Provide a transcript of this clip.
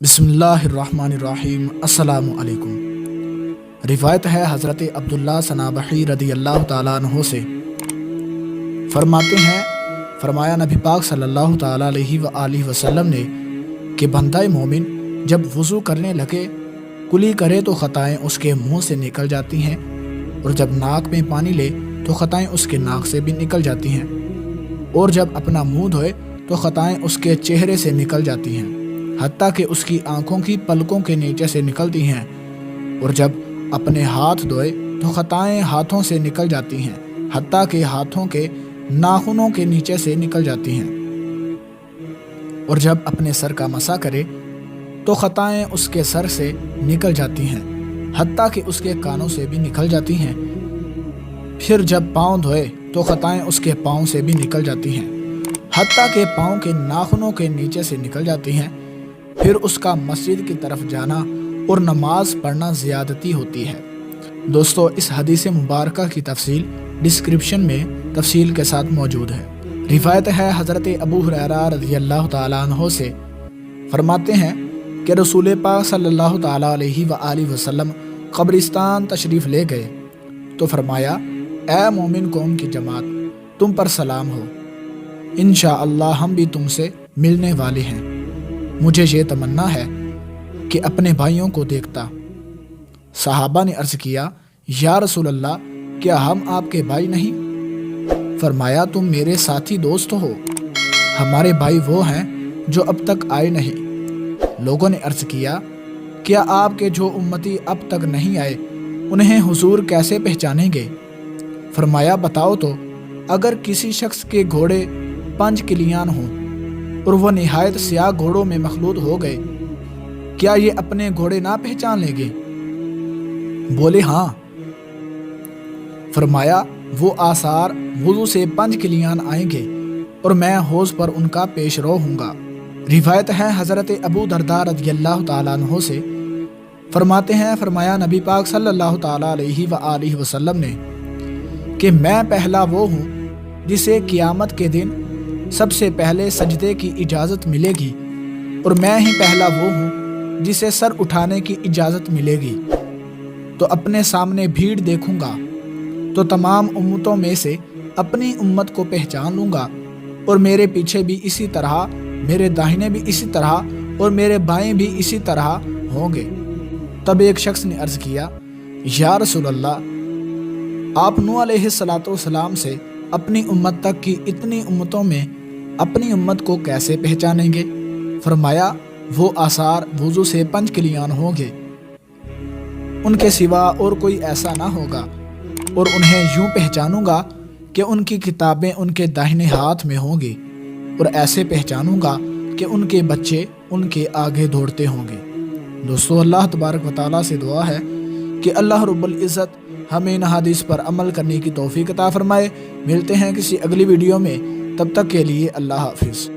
بسم اللہ الرحمن الرحیم۔ السلام علیکم۔ روایت ہے حضرت عبداللہ صنابحی رضی اللہ تعالیٰ عنہ سے، فرماتے ہیں فرمایا نبی پاک صلی اللہ تعالیٰ علیہ وآلہ وسلم نے کہ بندہ مومن جب وضو کرنے لگے کلی کرے تو خطائیں اس کے منہ سے نکل جاتی ہیں، اور جب ناک میں پانی لے تو خطائیں اس کے ناک سے بھی نکل جاتی ہیں، اور جب اپنا منہ دھوئے تو خطائیں اس کے چہرے سے نکل جاتی ہیں، حتیٰ کہ اس کی آنکھوں کی پلکوں کے نیچے سے نکلتی ہیں، اور جب اپنے ہاتھ دھوئے تو خطائیں ہاتھوں سے نکل جاتی ہیں، حتیٰ کہ ہاتھوں کے ناخنوں کے نیچے سے نکل جاتی ہیں، اور جب اپنے سر کا مسح کرے تو خطائیں اس کے سر سے نکل جاتی ہیں، حتیٰ کہ اس کے کانوں سے بھی نکل جاتی ہیں، پھر جب پاؤں دھوئے تو خطائیں اس کے پاؤں سے بھی نکل جاتی ہیں، حتیٰ کہ پاؤں کے ناخنوں کے نیچے سے نکل جاتی ہیں، پھر اس کا مسجد کی طرف جانا اور نماز پڑھنا زیادتی ہوتی ہے۔ دوستو، اس حدیث مبارکہ کی تفصیل ڈسکرپشن میں تفصیل کے ساتھ موجود ہے۔ روایت ہے حضرت ابو ہریرہ رضی اللہ تعالیٰ عنہ سے، فرماتے ہیں کہ رسول پاک صلی اللہ تعالیٰ علیہ وآلہ وسلم قبرستان تشریف لے گئے تو فرمایا، اے مومن قوم کی جماعت، تم پر سلام ہو، انشاءاللہ ہم بھی تم سے ملنے والے ہیں، مجھے یہ تمنا ہے کہ اپنے بھائیوں کو دیکھتا۔ صحابہ نے عرض کیا، یا رسول اللہ، کیا ہم آپ کے بھائی نہیں؟ فرمایا، تم میرے ساتھی دوست ہو، ہمارے بھائی وہ ہیں جو اب تک آئے نہیں۔ لوگوں نے عرض کیا، کیا آپ کے جو امتی اب تک نہیں آئے انہیں حضور کیسے پہچانیں گے؟ فرمایا، بتاؤ تو، اگر کسی شخص کے گھوڑے 5 کلیان ہوں اور وہ نہایت سیاہ گھوڑوں میں مخلوط ہو گئے، کیا یہ اپنے گھوڑے نہ پہچان لیں گے؟ بولے ہاں۔ فرمایا، وہ آثار وضو سے 5 کلیان آئیں گے اور میں حوض پر ان کا پیش رو ہوں گا۔ روایت ہے حضرت ابو درداء رضی اللہ تعالیٰ عنہ سے، فرماتے ہیں فرمایا نبی پاک صلی اللہ تعالیٰ علیہ وآلہ وسلم نے کہ میں پہلا وہ ہوں جسے قیامت کے دن سب سے پہلے سجدے کی اجازت ملے گی، اور میں ہی پہلا وہ ہوں جسے سر اٹھانے کی اجازت ملے گی، تو اپنے سامنے بھیڑ دیکھوں گا تو تمام امتوں میں سے اپنی امت کو پہچان لوں گا، اور میرے پیچھے بھی اسی طرح، میرے داہنے بھی اسی طرح، اور میرے بائیں بھی اسی طرح ہوں گے۔ تب ایک شخص نے عرض کیا، یا رسول اللہ، آپ نوح علیہ السلام سے اپنی امت تک کی اتنی امتوں میں اپنی امت کو کیسے پہچانیں گے؟ فرمایا، وہ آثار وضو سے 5 کلیان ہوں گے، ان کے سوا اور کوئی ایسا نہ ہوگا، اور انہیں یوں پہچانوں گا کہ ان کی کتابیں ان کے داہنے ہاتھ میں ہوں گی، اور ایسے پہچانوں گا کہ ان کے بچے ان کے آگے دوڑتے ہوں گے۔ دوستو، اللہ تبارک و تعالیٰ سے دعا ہے کہ اللہ رب العزت ہمیں ان حدیث پر عمل کرنے کی توفیق عطا فرمائے۔ ملتے ہیں کسی اگلی ویڈیو میں، تب تک کے لیے اللہ حافظ۔